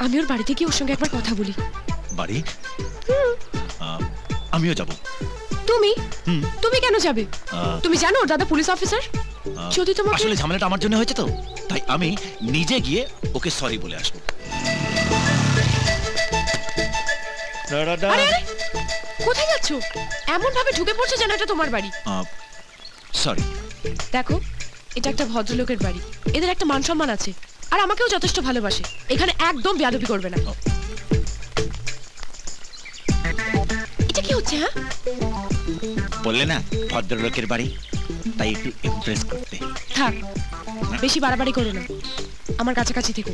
আমি ওর বাড়িতে গিয়ে ওর সঙ্গে একবার কথা বলি। বাড়ি? আমিও যাব। তুমি তুমি কেন যাবে? তুমি জানো ওর দাদা পুলিশ অফিসার। যদি তোমাকে আসলে ঝামেলাটা আমার জন্য হয়েছে তো, তাই আমি নিজে গিয়ে ওকে সরি বলে আসবো। কোথায় যাচ্ছ? এমন ভাবে ঢুকে পড়ছো যেন এটা তোমার বাড়ি। সরি। দেখো, এটা একটা ভদ্রলোকের বাড়ি, এদের একটা মান সম্মান আছে, আর আমাকেও যথেষ্ট ভালোবাসে। এখানে একদম বেয়াদবি করবে না। এটা কি হচ্ছে? হ্যাঁ, বললে না ভদ্রলোকের বাড়ি, তাই একটু ইমপ্রেস করতে। থাক, বেশি বাড়াবাড়ি করো না, আমার কাছাকাছি থেকো।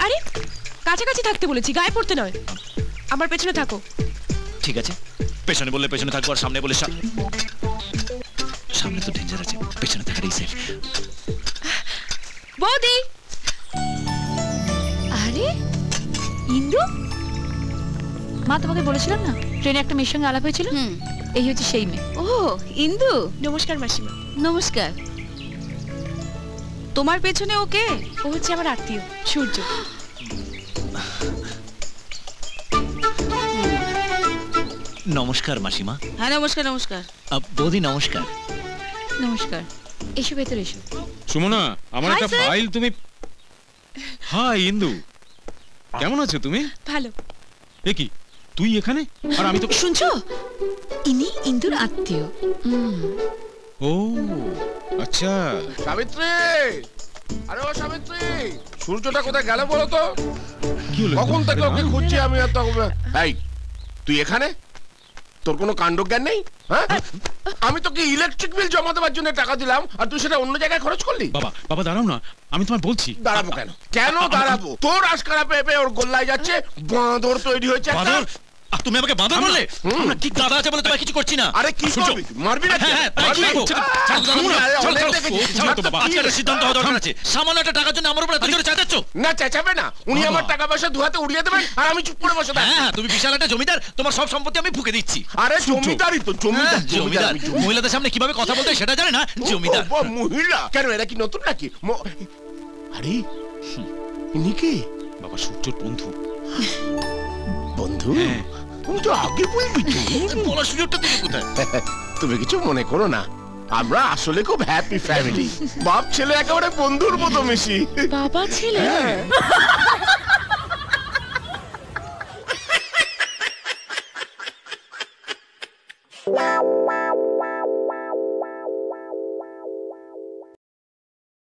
আরে কাছাকাছি থাকতে বলেছি, গায়ে পড়তে নয়। আমার পেছনে থাকো। ঠিক আছে, পেছনে বললে পেছনে থাকবো, আর সামনে বলে সামনে তো ডেঞ্জার আছে, পেছনে থাকারই সেফ। বৌদি! আরে ইন্দু, মা তোমাকে বলেছিলাম না ট্রেনে একটা মেয়ের সঙ্গে আলাপ হয়েছিল? এই হচ্ছে সেই মেয়ে। ও ইন্দু, নমস্কার মাসিমা। নমস্কার। তোমার পেছনে ওকে? ও হচ্ছে আমার আত্মীয় সূর্য। নমস্কার মাসিমা। হ্যাঁ নমস্কার। নমস্কার বৌদি। নমস্কার। নমস্কার, এসো ভেতরে এসো। সুমনা, আমার একটা ফাইল তুমি। হাই ইন্দু, কেমন আছো তুমি? ভালো। এ কি তুই এখানে? আর আমি তো। শুনছো, ইনি ইন্দুর আত্মীয়। ও আচ্ছা। সাবিত্রী, আরে ও সাবিত্রী, সূর্যটা কোথায় গেল বলো তো? কি হলো? কখন থেকে ওকে খুঁজছি আমি। আর তখন এই তুই এখানে? তোর কোনো কাণ্ডজ্ঞান নেই? হ্যাঁ, আমি তোকে ইলেকট্রিক বিল জমা দেওয়ার জন্য টাকা দিলাম, আর তুই সেটা অন্য জায়গায় খরচ করলি। বাবা বাবা দাঁড়াও না, আমি তোমায় বলছি। দাঁড়াবো কেন? কেন দাঁড়াবো? তোর আশকারা পেয়ে পেয়ে ওর গোল্লায় যাচ্ছে, বাঁদর তৈরি হয়েছে। বাঁদর? আর তুমি আমাকে বাঁদর বললে? আমরা ঠিক দাদা আছে বলে তোমায় কিছু করছি না। আরে কি করবি? মারবি না? হ্যাঁ, তাই কি করবো? আজকে একটা সিদ্ধান্ত হওয়া দরকার আছে। সামান্য একটা টাকার জন্য আমার উপর এত জোরে চেঁচাচ্ছ? না চেঁচাবে না, উনি আমার টাকা পয়সা ধুয়াতে উড়িয়ে দেবেন, আর আমি চুপ করে বসে থাকবো। হ্যাঁ, তুমি বিশাল একটা জমিদার, তোমার সব সম্পত্তি আমি ফুঁকে দিচ্ছি। আরে জমিদারই তো, জমিদার মহিলাদের সামনে কিভাবে কথা বলতে সেটা জানে না। জমিদার মহিলা কেন? এরা কি নতুন নাকি? আরে ইনি কে? বাবা সূর্যর বন্ধু। বন্ধু? তুমি তো আগে বলবি তো। বলার সুযোগটা তুমি কোথায়? তুমি কিছু মনে করো না, আমরা আসলে খুব হ্যাপি ফ্যামিলি। বাপ ছেলে একেবারে বন্ধুর মতো মিশি। বাবা ছেলে?